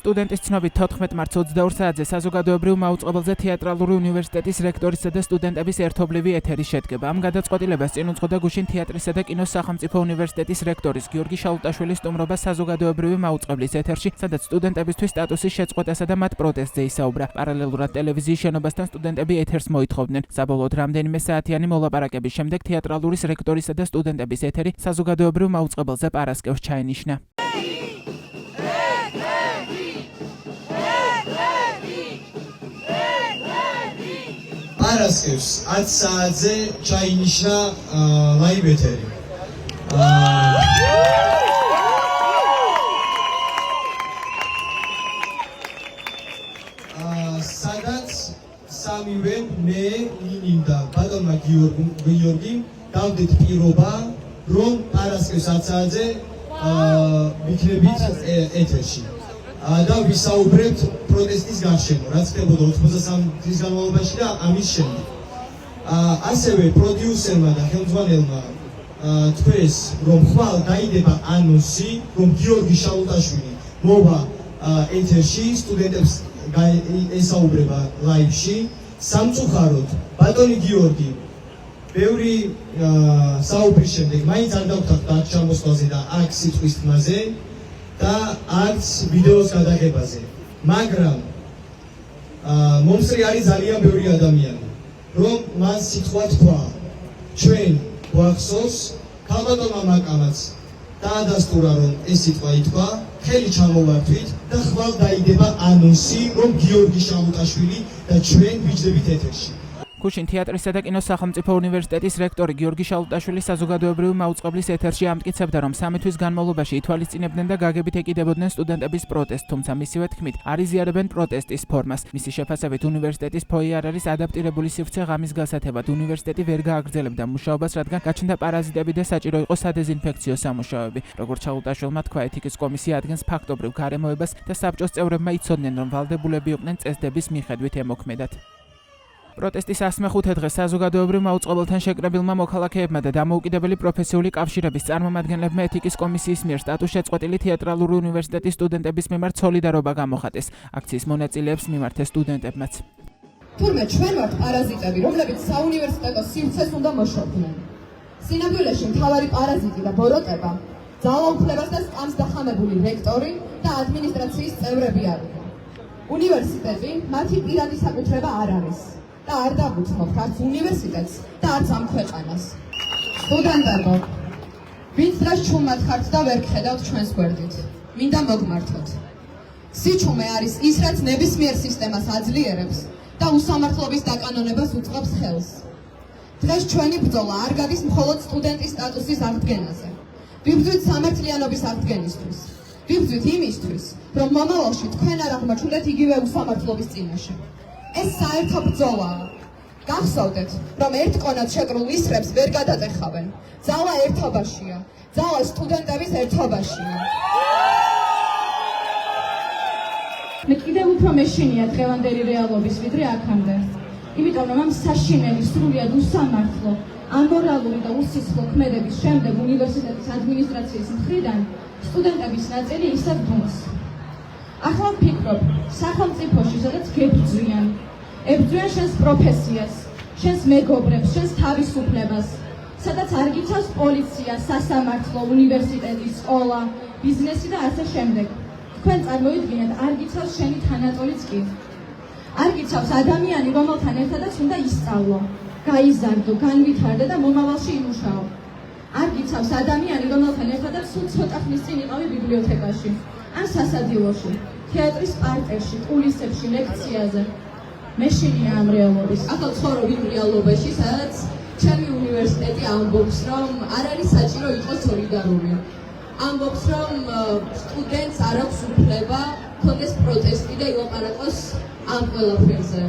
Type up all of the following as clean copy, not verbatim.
სტუდენტის ცნობით 14 მარტს 22 საათზე საზოგადოებრივ მაუწყებელზე თეატრალური უნივერსიტეტის რექტორისა და სტუდენტების ერთობლივი ეთერი შედგება. ამ გადაწყვეტილებას წინ უძღოდა გუშინ თეატრისა და კინოს სახელმწიფო უნივერსიტეტის რექტორის გიორგი შალუტაშვილის სტუმრობა საზოგადოებრივი მაუწყებლის ეთერში, სადაც სტუდენტებისთვის სტატუსის შეწყვეტასა და მათ პროტესტზე ისაუბრა. პარალელურად ტელევიზიის შენობასთან სტუდენტები ეთერს მოითხოვდნენ. საბოლოოდ რამდენიმე საათიანი მოლაპარაკების შემდეგ თეატრალურის რექტორისა და სტუდენტების ეთერი საზოგადოებრივ მაუწყებელზე პარასკევს ჩაენიშნა. პარასკევს 10 საათზე ჩაინიშნა ლაივ ეთერი. სადაც სამივე მე, ნინი და ბატონმა გიორგიმ დავდეთ პირობა, რომ პარასკევს 10 საათზე ვიქნებით ეთერში. და ვისაუბრებთ პროტესტის გარშემო, რაც ხდებოდა 83 დღის განმავლობაში და ამის შემდეგ. ასევე პროდიუსერმა და ხელმძღვანელმა თქვეს, რომ ხვალ დაიდება ანონსი, რომ გიორგი შალუტაშვილი მოვა ეთერში, სტუდენტებს ესაუბრება ლაივში. სამწუხაროდ, ბატონი გიორგი ბევრი საუბრის შემდეგ მაინც არ დავთანხმდა აქ ჩამოსვლაზე და აქ სიტყვის თმაზე და არც ვიდეოს გადაღებაზე. მაგრამ მომსწრე არის ძალიან ბევრი ადამიანი, რომ მას სიტყვა თქვა. ჩვენ გვახსოვს, ქალბატონმა მაკამაც დაადასტურა, რომ ეს სიტყვა ითქვა, ხელი ჩამოვართვით და ხვალ დაიდება ანონსი, რომ გიორგი შალუტაშვილი და ჩვენ ვიჯდებით ეთერში. გუშინ თეატრისა და კინოს სახელმწიფო უნივერსიტეტის რექტორი გიორგი შალუტაშვილი საზოგადოებრივი მაუწყებლის ეთერში ამტკიცებდა, რომ 3 თვის განმავლობაში ითვალისწინებდნენ და გაგებით ეკიდებოდნენ სტუდენტების პროტესტს, თუმცა მისივე თქმით, არ იზიარებენ პროტესტის ფორმას. მისი შეფასებით, უნივერსიტეტის ფოიე არ არის ადაპტირებული სივრცე ღამის გასათებად. უნივერსიტეტი ვერ გააგრძელებდა მუშაობას, რადგან გაჩნდა პარაზიტები და საჭირო იყო სადეზინფექციო სამუშაოები. როგორც შალუტაშვილმა თქვა, ეთიკის კომისია ადგენს ფაქტობრივ გარემოებას და საბჭოს წევრებმა იცოდნენ, რომ ვალდებულები იყვნენ წესდების მიხედვით ემოქმედათ. პროტესტის 105 დღეს საზოგადოებრივ მაუწყებელთან შეკრებილმა მოქალაქეებმა და დამოუკიდებელი პროფესიული კავშირების წარმომადგენლებმა ეთიკის კომისიის მიერ სტატუს შეწყვეტილი თეატრალური უნივერსიტეტის სტუდენტების მიმართ სოლიდარობა გამოხატეს. აქციის მონაწილეებს მიმართეს სტუდენტებმაც. თურმე ჩვენ ვართ პარაზიტები, რომლებიც საუნივერსიტეტო სივრცეს უნდა მოშორდნენ. სინამდვილეში მთავარი პარაზიტი და ბოროტება ძალაუფლებას და სკამს დახამებული რექტორი და ადმინისტრაციის წევრები არიან. უნივერსიტეტი მათი პირადი საკუთრება არ არის. და არ დაგუცნობთ არც უნივერსიტეტს და არც ამ ქვეყანას. სტუდენტებო, ვინც დღეს ჩუმად ხართ და ვერ გხედავთ ჩვენს გვერდით, მინდა მოგმართოთ. სიჩუმე არის ის, რაც ნებისმიერ სისტემას აძლიერებს და უსამართლობის დაკანონებას უწყობს ხელს. დღეს ჩვენი ბრძოლა არ გადის მხოლოდ სტუდენტის სტატუსის აღდგენაზე. ვიბრძვით სამართლიანობის აღდგენისთვის. ვიბრძვით იმისთვის, რომ მომავალში თქვენ არ აღმოჩნდეთ იგივე უსამართლობის წინაშე. ეს საერთო ბრძოლაა. გახსოვდეთ, რომ ერთკონად შეკრულ ისრებს ვერ გადატეხავენ. ძალა ერთობაშია. ძალა სტუდენტების ერთობაშია. მე კიდევ უფრო მეშინია დღევანდელი რეალობის ვიდრე აქამდე. იმიტომ რომ ამ საშინელი, სრულიად უსამართლო, ამორალური და უსისხლო ქმედების შემდეგ უნივერსიტეტის ადმინისტრაციის მხრიდან სტუდენტების ნაწილი ისევ დუმს. ახლა ვფიქრობ, სახელმწიფოში, სადაც გებრძვიან, ებრძვიან შენს პროფესიას, შენს მეგობრებს, შენს თავისუფლებას, სადაც არ გიცავს პოლიცია, სასამართლო, უნივერსიტეტი, სკოლა, ბიზნესი და ასე შემდეგ. თქვენ წარმოიდგინეთ, არ გიცავს შენი თანატოლიც კი. არ გიცავს ადამიანი, რომელთან ერთადაც უნდა ისწავლო, გაიზარდო, განვითარდე და მომავალში იმუშაო. არ გიცავს ადამიანი, რომელთან ერთადაც სულ ცოტა ხნის წინ იყავი ბიბლიოთეკაში. ან სასადილოში, თეატრის პარტერში, კულისებში, ლექციაზე. მეშინია ამ რეალობის. ახლა ცხოვრობ იმ რეალობაში, სადაც ჩემი უნივერსიტეტი ამბობს, რომ არ არის საჭირო იყოს სოლიდარული. ამბობს, რომ სტუდენტს არ აქვს უფლება ქონდეს პროტესტი და ილაპარაკოს ამ ყველაფერზე.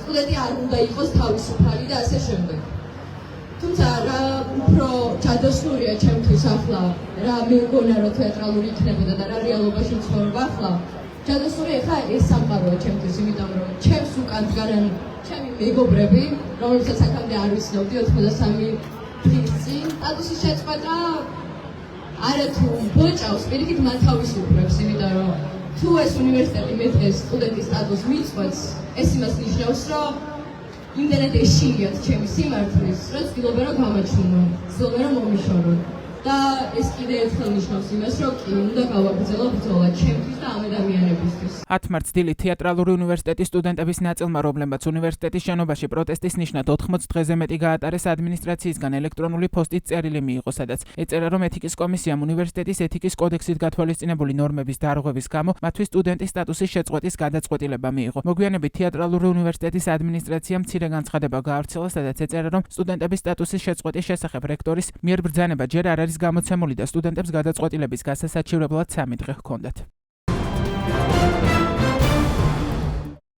სტუდენტი არ უნდა იყოს თავისუფალი და ასე შემდეგ. თუმცა რა უფრო ჩადოსტურია ჩემთვის ახლა, რა მეგონა რომ თეატრალური იქნებოდა და რა რეალობაში ცხოვრობ ახლა. ჩადოსტურია ხა ეს სამყაროა ჩემთვის, იმიტომ რომ ჩემს უკან დგანან ჩემი მეგობრები, რომელსაც აქამდე არ ვიცნობდი 83 დღის წინ, სტატუსის შეწყვეტა არათუ ბოჭავს, პირიქით მან თავისუფლებს, იმიტომ რომ თუ ეს უნივერსიტეტი მე დღეს სტუდენტის სტატუსს მიწვევს, ეს იმას ნიშნავს, რომ იმდენად ეშინიათ ჩემი სიმართლის, რომ ცდილობენ რომ გამაჩვენონ, ცდილობენ რომ მომიშორონ. და ეს კიდე ერთხელ ნიშნავს იმას, რომ კი უნდა გავაგრძელო ბრძოლა ჩემთვის და ამ ადამიანებისთვის. 10 მარტს დილით თეატრალური უნივერსიტეტის სტუდენტების ნაწილმა, რომლებმაც უნივერსიტეტის შენობაში პროტესტის ნიშნად 80 დღეზე მეტი გაატარეს ადმინისტრაციისგან ელექტრონული პოსტით წერილი მიიღო, სადაც ეწერა, რომ ეთიკის კომისიამ უნივერსიტეტის ეთიკის კოდექსით გათვალისწინებული ნორმების დარღვევის გამო მათთვის სტუდენტის სტატუსის შეწყვეტის გადაწყვეტილება მიიღო. მოგვიანებით თეატრალური უნივერსიტეტის ადმინისტრაციამ მცირე განცხადება გაავრცელა, სადაც ეწერა, რომ სტუდენტების სტატუსის შეწყვეტის შესახებ რექტორის მიერ ბრძანება ჯერ არ არის გამოცემული და სტუდენტებს გადაწყვეტილების გასასაჩივრებლად 3 დღე ჰქონდათ.